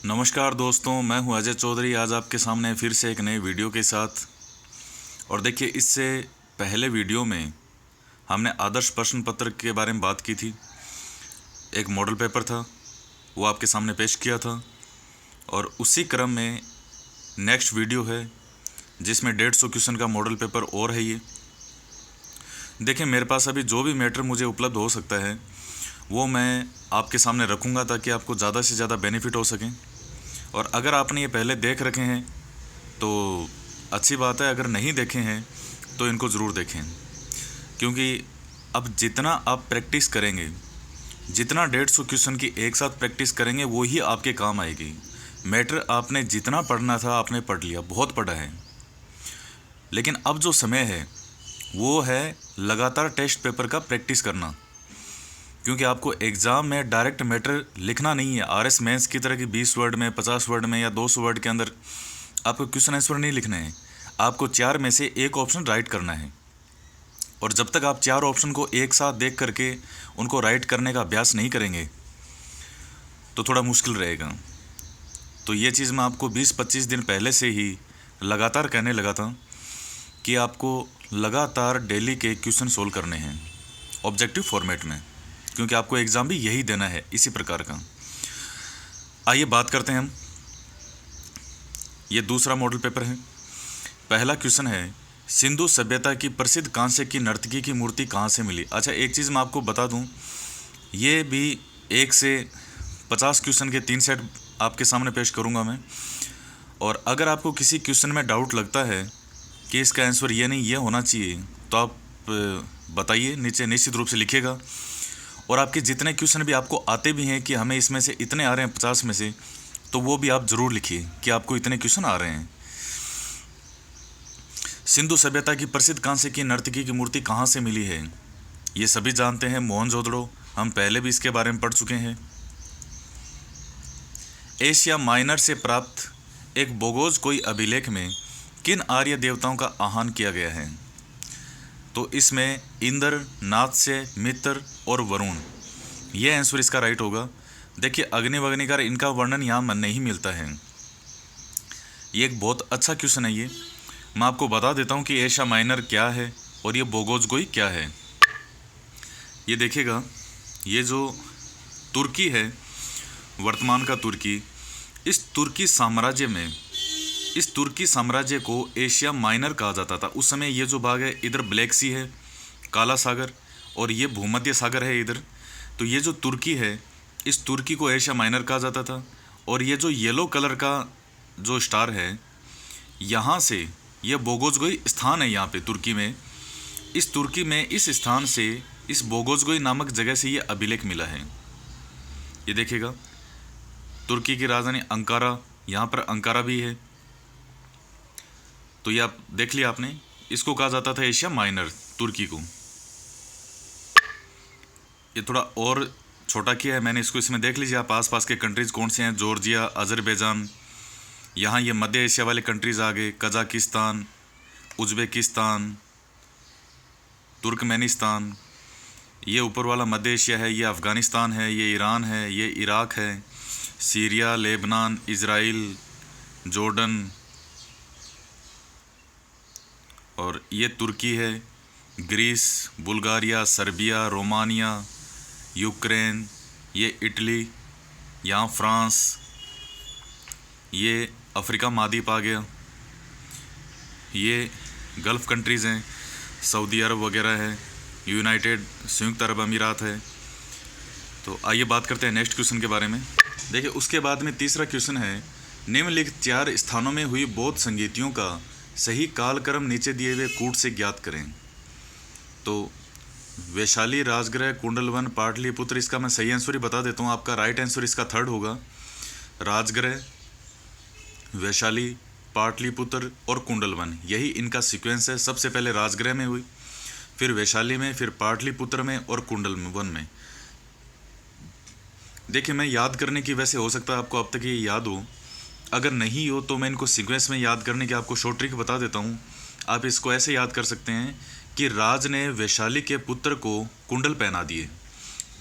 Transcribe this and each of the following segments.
नमस्कार दोस्तों, मैं हूं अजय चौधरी। आज आपके सामने फिर से एक नए वीडियो के साथ। और देखिए, इससे पहले वीडियो में हमने आदर्श प्रश्न पत्र के बारे में बात की थी। एक मॉडल पेपर था, वो आपके सामने पेश किया था। और उसी क्रम में नेक्स्ट वीडियो है जिसमें 150 क्वेश्चन का मॉडल पेपर और है। ये देखिए, मेरे पास अभी जो भी मैटर मुझे उपलब्ध हो सकता है वो मैं आपके सामने रखूँगा ताकि आपको ज़्यादा से ज़्यादा बेनिफिट हो सकें। और अगर आपने ये पहले देख रखे हैं तो अच्छी बात है, अगर नहीं देखे हैं तो इनको ज़रूर देखें। क्योंकि अब जितना आप प्रैक्टिस करेंगे, जितना 150 क्वेश्चन की एक साथ प्रैक्टिस करेंगे, वो ही आपके काम आएगी। मैटर आपने जितना पढ़ना था आपने पढ़ लिया, बहुत पढ़ा है। लेकिन अब जो समय है वो है लगातार टेस्ट पेपर का प्रैक्टिस करना। क्योंकि आपको एग्ज़ाम में डायरेक्ट मैटर लिखना नहीं है। आरएस मेंस की तरह की 20 वर्ड में, 50 वर्ड में या 200 वर्ड के अंदर आपको क्वेश्चन आंसर नहीं लिखने हैं। आपको 4 में से एक ऑप्शन राइट करना है। और जब तक आप 4 ऑप्शन को एक साथ देख करके उनको राइट करने का अभ्यास नहीं करेंगे तो थोड़ा मुश्किल रहेगा। तो ये चीज़ मैं आपको 20-25 दिन पहले से ही लगातार कहने लगा था कि आपको लगातार डेली के क्वेश्चन सोल्व करने हैं ऑब्जेक्टिव फॉर्मेट में, क्योंकि आपको एग्ज़ाम भी यही देना है, इसी प्रकार का। आइए बात करते हैं हम। ये दूसरा मॉडल पेपर है। पहला क्वेश्चन है, सिंधु सभ्यता की प्रसिद्ध कांस्य की नर्तकी की मूर्ति कहाँ से मिली। अच्छा, एक चीज़ मैं आपको बता दूं, ये भी 1 से 50 क्वेश्चन के 3 सेट आपके सामने पेश करूंगा मैं। और अगर आपको किसी क्वेश्चन में डाउट लगता है कि इसका आंसर ये नहीं ये होना चाहिए, तो आप बताइए, नीचे निश्चित रूप से लिखिएगा। और आपके जितने क्वेश्चन भी आपको आते भी हैं कि हमें इसमें से इतने आ रहे हैं 50 में से, तो वो भी आप ज़रूर लिखिए कि आपको इतने क्वेश्चन आ रहे हैं। सिंधु सभ्यता की प्रसिद्ध कांस्य की नर्तकी की मूर्ति कहाँ से मिली है, ये सभी जानते हैं, मोहनजोदड़ो। हम पहले भी इसके बारे में पढ़ चुके हैं। एशिया माइनर से प्राप्त एक बोगोज कोई अभिलेख में किन आर्य देवताओं का आह्वान किया गया है। तो इसमें इंद्र, नात्स्य, मित्र और वरुण, ये आंसर इसका राइट होगा। देखिए, अग्नि वग्निकार, इनका वर्णन यहाँ मन नहीं मिलता है। ये एक बहुत अच्छा क्वेश्चन है। ये मैं आपको बता देता हूँ कि एशिया माइनर क्या है और ये बोगोजगोई क्या है। ये देखिएगा, ये जो तुर्की है, वर्तमान का तुर्की, इस तुर्की साम्राज्य को एशिया माइनर कहा जाता था। उस समय ये जो भाग है, इधर ब्लैक सी है, काला सागर, और ये भूमध्य सागर है इधर। तो ये जो तुर्की है, इस तुर्की को एशिया माइनर कहा जाता था। और ये जो येलो कलर का जो स्टार है, यहाँ से यह बोगोजगोई स्थान है। यहाँ पे तुर्की में, इस तुर्की में इस स्थान से, इस बोगोजगोई नामक जगह से ये अभिलेख मिला है। ये देखिएगा, तुर्की की राजधानी अंकारा, यहाँ पर अंकारा भी है। तो ये आप देख लिया आपने, इसको कहा जाता था एशिया माइनर, तुर्की को। ये थोड़ा और छोटा किया है मैंने इसको, इसमें देख लीजिए आप आसपास के कंट्रीज कौन से हैं। जॉर्जिया, अजरबैजान, यहाँ ये मध्य एशिया वाले कंट्रीज आ गए, कजाकिस्तान, उज्बेकिस्तान, तुर्कमेनिस्तान। ये ऊपर वाला मध्य एशिया है, ये अफ़गानिस्तान है, ये ईरान है, ये इराक है, सीरिया, लेबनान, इज़राइल, जॉर्डन, और ये तुर्की है, Greece, Bulgaria, Serbia, Romania, Ukraine, ये इटली, यहाँ फ्रांस, ये अफ्रीका महाद्वीप आ गया, ये गल्फ़ कंट्रीज़ हैं, सऊदी अरब वगैरह है, यूनाइटेड संयुक्त अरब अमीरात है। तो आइए बात करते हैं नेक्स्ट क्वेश्चन के बारे में। देखिए, उसके बाद में तीसरा क्वेश्चन है, निम्नलिखित 4 स्थानों में हुई बौद्ध संगीतियों का सही कालक्रम नीचे दिए हुए कूट से ज्ञात करें। तो वैशाली, राजगृह, कुंडलवन, पाटलिपुत्र, इसका मैं सही आंसर ही बता देता हूँ। आपका राइट आंसर इसका थर्ड होगा, राजगृह, वैशाली, पाटलिपुत्र और कुंडलवन, यही इनका सीक्वेंस है। सबसे पहले राजगृह में हुई, फिर वैशाली में, फिर पाटलिपुत्र में और कुंडलवन में। देखिए, मैं याद करने की, वैसे हो सकता है आपको अब तक ये याद हो, अगर नहीं हो तो मैं इनको सीक्वेंस में याद करने की आपको शॉर्ट ट्रिक बता देता हूँ। आप इसको ऐसे याद कर सकते हैं कि राज ने वैशाली के पुत्र को कुंडल पहना दिए।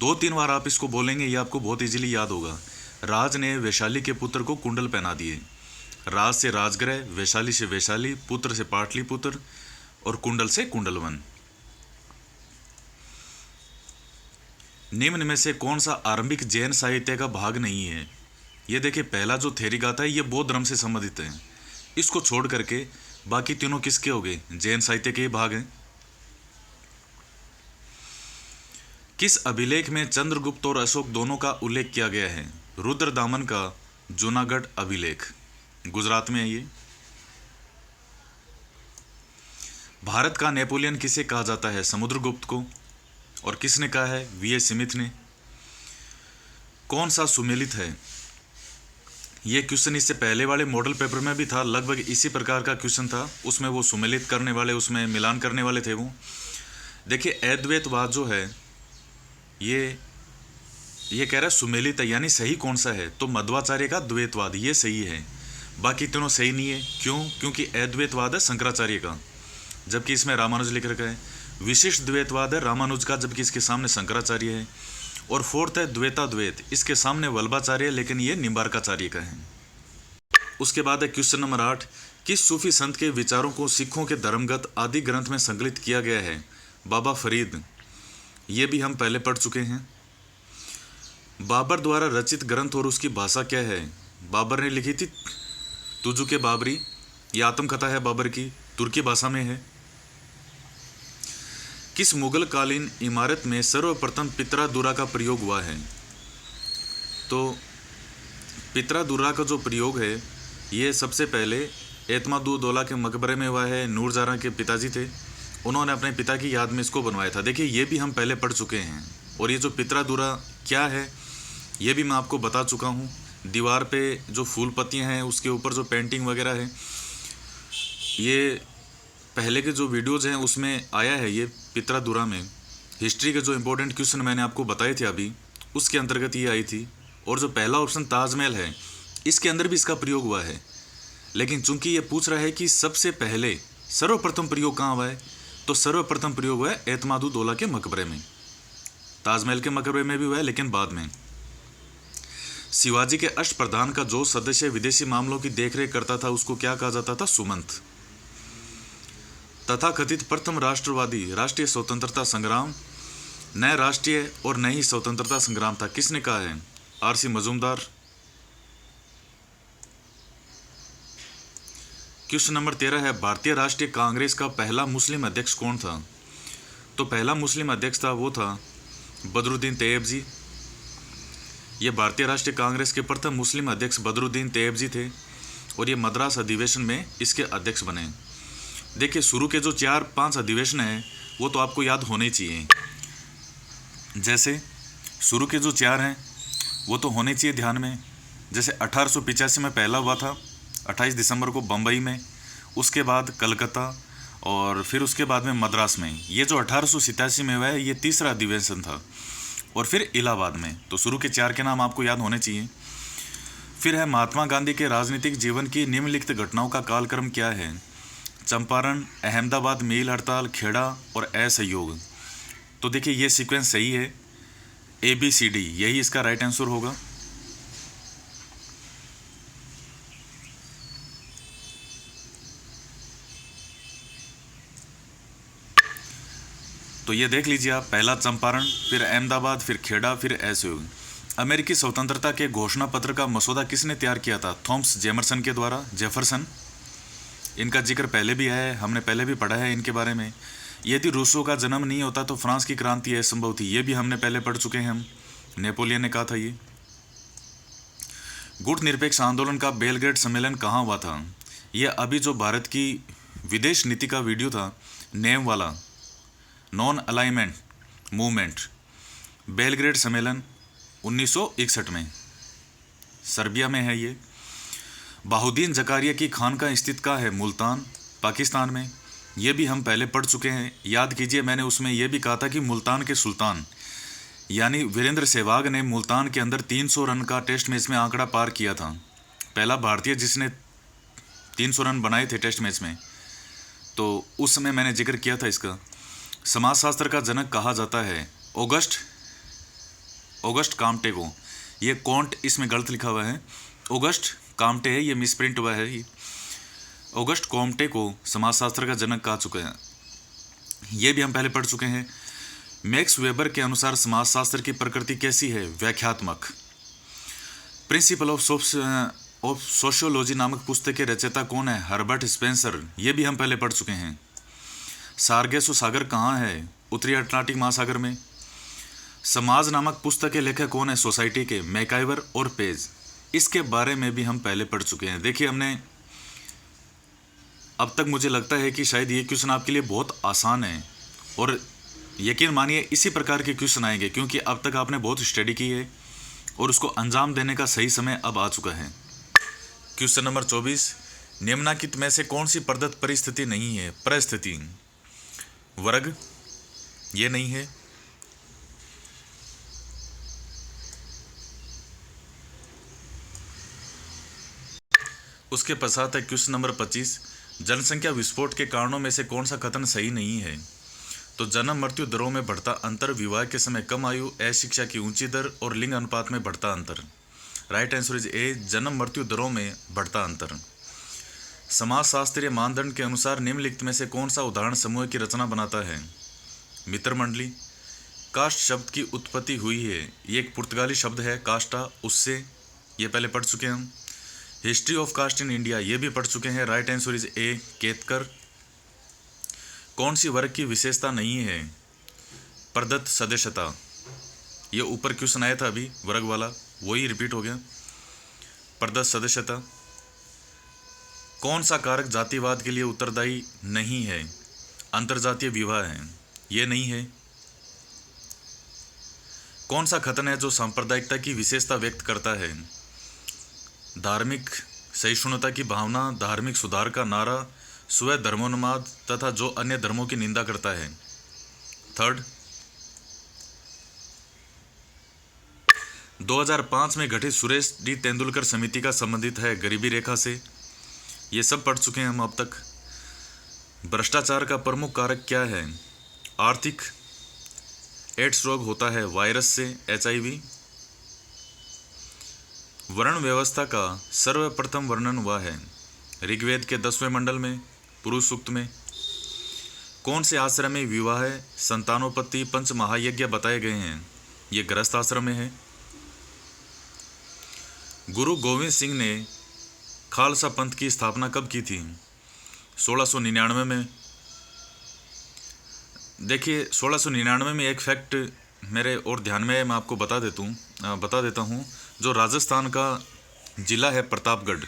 2-3 बार आप इसको बोलेंगे, ये आपको बहुत इजीली याद होगा। राज ने वैशाली के पुत्र को कुंडल पहना दिए। राज से राजगृह, वैशाली से वैशाली, पुत्र से पाटलिपुत्र और कुंडल से कुंडलवन। निम्न में से कौन सा आरंभिक जैन साहित्य का भाग नहीं है? ये देखिए, पहला जो थेरी गाथा है ये बौद्ध धर्म से संबंधित है। इसको छोड़ करके बाकी तीनों किसके हो गए? जैन साहित्य के ही भाग हैं। किस अभिलेख में चंद्रगुप्त और अशोक दोनों का उल्लेख किया गया है? रुद्रदामन का जूनागढ़ अभिलेख, गुजरात में है ये। भारत का नेपोलियन किसे कहा जाता है? समुद्रगुप्त को। और किसने कहा है? वी.ए. स्मिथ ने। कौन सा सुमेलित है? ये क्वेश्चन इससे पहले वाले मॉडल पेपर में भी था, लगभग इसी प्रकार का क्वेश्चन था। उसमें वो सुमेलित करने वाले, उसमें मिलान करने वाले थे वो। देखिए, अद्वैतवाद जो है ये कह रहा है सुमेलित है, यानी सही कौन सा है? तो मध्वाचार्य का द्वैतवाद ये सही है, बाकी तीनों सही नहीं है। क्यों? क्योंकि अद्वैतवाद है शंकराचार्य का, जबकि इसमें रामानुज लिख रखा है। विशिष्ट द्वैतवाद है रामानुज का, जबकि इसके सामने शंकराचार्य है। और फोर्थ है द्वैताद्वैत, इसके सामने वल्लभाचार्य है, लेकिन ये निम्बार्काचार्य का है। उसके बाद है क्वेश्चन नंबर 8, किस सूफी संत के विचारों को सिखों के धर्मगत आदि ग्रंथ में संकलित किया गया है? बाबा फरीद। ये भी हम पहले पढ़ चुके हैं। बाबर द्वारा रचित ग्रंथ और उसकी भाषा क्या है? बाबर ने लिखी थी तुजु के बाबरी, ये आत्मकथा है बाबर की, तुर्की भाषा में है। किस मुगल कालीन इमारत में सर्वप्रथम पित्रा-दुर्रा का प्रयोग हुआ है? तो पित्रा-दुर्रा का जो प्रयोग है ये सबसे पहले एतमादुद्दौला के मकबरे में हुआ है। नूरजहां के पिताजी थे, उन्होंने अपने पिता की याद में इसको बनवाया था। देखिए, ये भी हम पहले पढ़ चुके हैं। और ये जो पित्रा-दुर्रा क्या है ये भी मैं आपको बता चुका हूँ। दीवार पे जो फूल पत्तियाँ हैं उसके ऊपर जो पेंटिंग वगैरह है, ये पहले के जो वीडियोज़ हैं उसमें आया है। ये पित्रा-दुर्रा में हिस्ट्री के जो इंपॉर्टेंट क्वेश्चन मैंने आपको बताए थे अभी, उसके अंतर्गत ये आई थी। और जो पहला ऑप्शन ताजमहल है, इसके अंदर भी इसका प्रयोग हुआ है। लेकिन चूंकि ये पूछ रहा है कि सबसे पहले सर्वप्रथम प्रयोग कहाँ हुआ है, तो सर्वप्रथम प्रयोग हुआ है एतमादुद्दौला के मकबरे में। ताजमहल के मकबरे में भी हुआ है, लेकिन बाद में। शिवाजी के अष्टप्रधान का जो सदस्य विदेशी मामलों की देखरेख करता था उसको क्या कहा जाता था? सुमंत। तथाकथित प्रथम राष्ट्रवादी राष्ट्रीय स्वतंत्रता संग्राम न राष्ट्रीय और न ही स्वतंत्रता संग्राम था, किसने कहा है? आर.सी. मजूमदार। क्वेश्चन नंबर 13 है, भारतीय राष्ट्रीय कांग्रेस का पहला मुस्लिम अध्यक्ष कौन था? तो पहला मुस्लिम अध्यक्ष था वो था बदरुद्दीन तैयब जी। ये भारतीय राष्ट्रीय कांग्रेस के प्रथम मुस्लिम अध्यक्ष बदरुद्दीन तैयब जी थे और ये मद्रास अधिवेशन में इसके अध्यक्ष बने। देखिए, शुरू के जो 4-5 अधिवेशन हैं वो तो आपको याद होने चाहिए। जैसे शुरू के जो 4 हैं वो तो होने चाहिए ध्यान में। जैसे 1885 में पहला हुआ था 28 दिसंबर को बम्बई में, उसके बाद कलकत्ता, और फिर उसके बाद में मद्रास में। ये जो 1887 में हुआ है ये तीसरा अधिवेशन था। और फिर इलाहाबाद में। तो शुरू के 4 के नाम आपको याद होने चाहिए। फिर है महात्मा गांधी के राजनीतिक जीवन की निम्नलिखित घटनाओं का कालक्रम क्या है? चंपारण, अहमदाबाद मील हड़ताल, खेड़ा और असहयोग। तो देखिए, ये सीक्वेंस सही है, ABCD, यही इसका राइट आंसर होगा। तो ये देख लीजिए आप, पहला चंपारण, फिर अहमदाबाद, फिर खेड़ा, फिर असहयोग। अमेरिकी स्वतंत्रता के घोषणा पत्र का मसौदा किसने तैयार किया था? थॉमस जेमरसन के द्वारा, जेफरसन। इनका जिक्र पहले भी है, हमने पहले भी पढ़ा है इनके बारे में। यदि रूसों का जन्म नहीं होता तो फ्रांस की क्रांति असंभव थी, ये भी हमने पहले पढ़ चुके हैं हम। नेपोलियन ने कहा था ये। गुट निरपेक्ष आंदोलन का बेलग्रेड सम्मेलन कहाँ हुआ था? यह अभी जो भारत की विदेश नीति का वीडियो था, नेम वाला, नॉन अलाइनमेंट मूवमेंट, बेलग्रेड सम्मेलन 1961 में सर्बिया में है ये। बाहुद्दीन जकारिया की खानका स्थित का है? मुल्तान, पाकिस्तान में। ये भी हम पहले पढ़ चुके हैं, याद कीजिए। मैंने उसमें यह भी कहा था कि मुल्तान के सुल्तान यानी वीरेंद्र सहवाग ने मुल्तान के अंदर 300 रन का टेस्ट मैच में आंकड़ा पार किया था। पहला भारतीय जिसने 300 रन बनाए थे टेस्ट मैच में, तो उस समय मैंने जिक्र किया था इसका। समाजशास्त्र का जनक कहा जाता है? ऑगस्ट काम्टे को। ये कॉन्ट इसमें गलत लिखा हुआ है, ऑगस्ट काम्टे है, ये मिसप्रिंट हुआ है। ऑगस्ट कॉम्टे को समाजशास्त्र का जनक कहा चुके हैं, ये भी हम पहले पढ़ चुके हैं। मैक्स वेबर के अनुसार समाजशास्त्र की प्रकृति कैसी है? व्याख्यात्मक। प्रिंसिपल ऑफ सोशियोलॉजी नामक पुस्तक के रचयिता कौन है? हर्बर्ट स्पेंसर, ये भी हम पहले पढ़ चुके हैं। सार्गेसो सागर कहाँ है? उत्तरी अटलांटिक महासागर में। समाज नामक पुस्तक के लेखक कौन है? सोसाइटी के मैकाइवर और पेज, इसके बारे में भी हम पहले पढ़ चुके हैं। देखिए, हमने अब तक, मुझे लगता है कि शायद ये क्वेश्चन आपके लिए बहुत आसान है, और यकीन मानिए इसी प्रकार के क्वेश्चन आएंगे, क्योंकि अब तक आपने बहुत स्टडी की है और उसको अंजाम देने का सही समय अब आ चुका है। क्वेश्चन नंबर 24, निम्नलिखित में से कौन सी प्रदत्त परिस्थिति नहीं है? परिस्थिति, वर्ग, ये नहीं है। उसके पश्चात है क्वेश्चन नंबर 25, जनसंख्या विस्फोट के कारणों में से कौन सा कथन सही नहीं है? तो जन्म मृत्यु दरों में बढ़ता अंतर, विवाह के समय कम आयु, अशिक्षा की ऊंची दर और लिंग अनुपात में बढ़ता अंतर। राइट आंसर इज ए, जन्म मृत्यु दरों में बढ़ता अंतर। समाजशास्त्रीय मानदंड के अनुसार निम्नलिखित में से कौन सा उदाहरण समूह की रचना बनाता है? मित्र मंडली। कास्ट शब्द की उत्पत्ति हुई है, ये एक पुर्तगाली शब्द है कास्टा, उससे, ये पहले पढ़ चुके हैं हम। History of caste in India, ये भी पढ़ चुके हैं। Right answer is A, Ketkar. कौन सी वर्ग की विशेषता नहीं है? प्रदत्त सदस्यता, ये ऊपर क्वेश्चन आया था अभी वर्ग वाला, वही रिपीट हो गया। प्रदत्त सदस्यता। कौन सा कारक जातिवाद के लिए उत्तरदायी नहीं है? अंतरजातीय विवाह है, ये नहीं है। कौन सा कथन है जो सांप्रदायिकता की विशेषता व्यक्त करता है? धार्मिक सहिष्णुता की भावना, धार्मिक सुधार का नारा, स्व धर्मोन्माद तथा जो अन्य धर्मों की निंदा करता है। थर्ड, 2005 में गठित सुरेश डी तेंदुलकर समिति का संबंधित है गरीबी रेखा से, ये सब पढ़ चुके हैं हम अब तक। भ्रष्टाचार का प्रमुख कारक क्या है? आर्थिक। एड्स रोग होता है वायरस से, HIV। वर्ण व्यवस्था का सर्वप्रथम वर्णन हुआ है ऋग्वेद के 10वें मंडल में, पुरुष सूक्त में। कौन से आश्रम में विवाह, संतानोत्पत्ति, पंच महायज्ञ बताए गए हैं? ये गृहस्थ आश्रम में है। गुरु गोविंद सिंह ने खालसा पंथ की स्थापना कब की थी? 1699 में। देखिए, 1699 में एक फैक्ट मेरे और ध्यान में, मैं आपको बता देता हूँ। जो राजस्थान का ज़िला है प्रतापगढ़,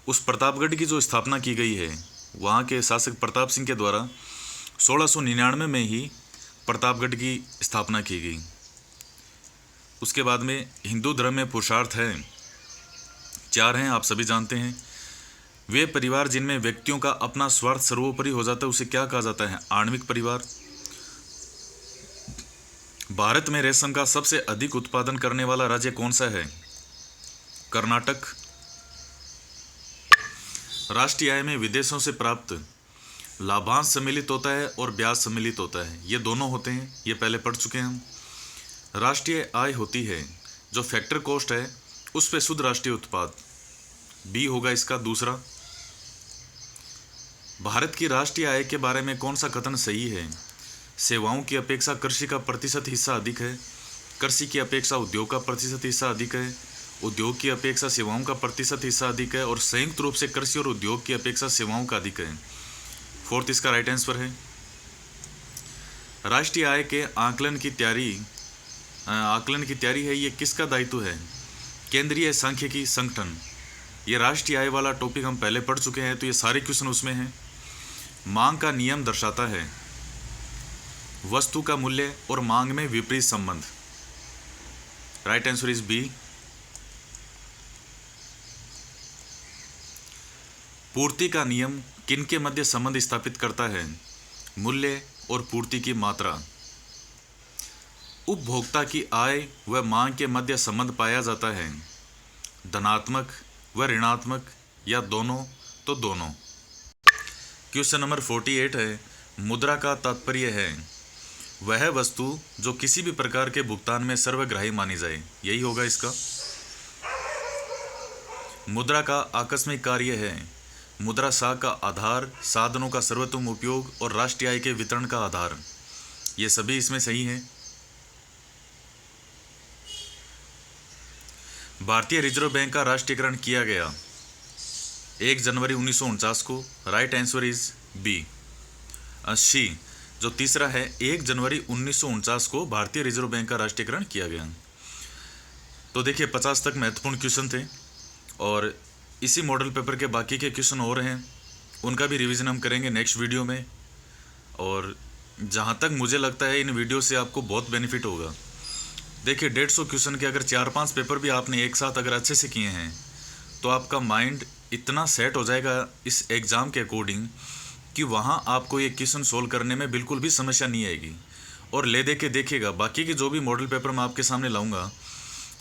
उस प्रतापगढ़ की जो स्थापना की गई है, वहाँ के शासक प्रताप सिंह के द्वारा 1699 में ही प्रतापगढ़ की स्थापना की गई। उसके बाद में हिंदू धर्म में पुरुषार्थ है 4 हैं, आप सभी जानते हैं। वे परिवार जिनमें व्यक्तियों का अपना स्वार्थ सर्वोपरि हो जाता है, उसे क्या कहा जाता है? आणविक परिवार। भारत में रेशम का सबसे अधिक उत्पादन करने वाला राज्य कौन सा है? कर्नाटक। राष्ट्रीय आय में विदेशों से प्राप्त लाभांश सम्मिलित होता है और ब्याज सम्मिलित होता है, ये दोनों होते हैं, ये पहले पढ़ चुके हैं हम। राष्ट्रीय आय होती है जो फैक्टर कॉस्ट है उस पे शुद्ध राष्ट्रीय उत्पाद, बी होगा इसका दूसरा। भारत की राष्ट्रीय आय के बारे में कौन सा कथन सही है? सेवाओं की अपेक्षा कृषि का प्रतिशत हिस्सा अधिक है, कृषि की अपेक्षा उद्योग का प्रतिशत हिस्सा अधिक है, उद्योग की अपेक्षा सेवाओं का प्रतिशत हिस्सा अधिक है, और संयुक्त रूप से कृषि और उद्योग की अपेक्षा सेवाओं का अधिक है। फोर्थ इसका राइट आंसर है। राष्ट्रीय आय के आकलन की तैयारी है, ये किसका दायित्व है? केंद्रीय सांख्यिकी संगठन। ये राष्ट्रीय आय वाला टॉपिक हम पहले पढ़ चुके हैं, तो ये सारे क्वेश्चन उसमें हैं। मांग का नियम दर्शाता है वस्तु का मूल्य और मांग में विपरीत संबंध। Right answer is B. पूर्ति का नियम किनके मध्य संबंध स्थापित करता है? मूल्य और पूर्ति की मात्रा। उपभोक्ता की आय व मांग के मध्य संबंध पाया जाता है धनात्मक व ऋणात्मक या दोनों, तो दोनों। क्वेश्चन नंबर 48 है, मुद्रा का तात्पर्य है वह वस्तु जो किसी भी प्रकार के भुगतान में सर्वग्राही मानी जाए, यही होगा इसका। मुद्रा का आकस्मिक कार्य है। मुद्रा साख का आधार, साधनों का सर्वोत्तम उपयोग और राष्ट्रीय आय के वितरण का आधार, ये सभी इसमें सही है। भारतीय रिजर्व बैंक का राष्ट्रीयकरण किया गया 1 जनवरी 1949 को। राइट आंसर इज बी, सी। जो तीसरा है, 1 जनवरी 1949 को भारतीय रिजर्व बैंक का राष्ट्रीयकरण किया गया। तो देखिए 50 तक महत्वपूर्ण क्वेश्चन थे, और इसी मॉडल पेपर के बाकी के क्वेश्चन और हैं, उनका भी रिवीजन हम करेंगे नेक्स्ट वीडियो में। और जहाँ तक मुझे लगता है इन वीडियो से आपको बहुत बेनिफिट होगा। देखिए 150 क्वेश्चन के अगर 4-5 पेपर भी आपने एक साथ अगर अच्छे से किए हैं तो आपका माइंड इतना सेट हो जाएगा इस एग्ज़ाम के अकॉर्डिंग कि वहाँ आपको ये क्वेश्चन सोल्व करने में बिल्कुल भी समस्या नहीं आएगी। और ले दे के देखिएगा बाकी के जो भी मॉडल पेपर मैं आपके सामने लाऊंगा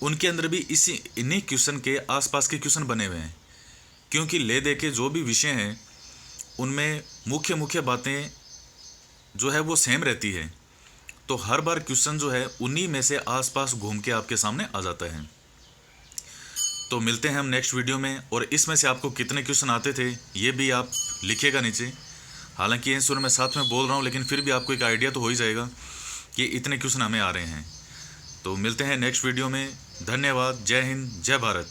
उनके अंदर भी इन्हीं क्वेश्चन के आसपास के क्वेश्चन बने हुए हैं, क्योंकि ले दे के जो भी विषय हैं उनमें मुख्य बातें जो है वो सेम रहती है। तो हर बार क्वेश्चन जो है उन्हीं में से आसपास घूम के आपके सामने आ जाता है। तो मिलते हैं हम नेक्स्ट वीडियो में, और इसमें से आपको कितने क्वेश्चन आते थे ये भी आप लिखिएगा नीचे। हालांकि आंसर मैं साथ में बोल रहा हूँ, लेकिन फिर भी आपको एक आइडिया तो हो ही जाएगा कि इतने क्वेश्चन हमें आ रहे हैं। तो मिलते हैं नेक्स्ट वीडियो में। धन्यवाद। जय हिंद, जय भारत।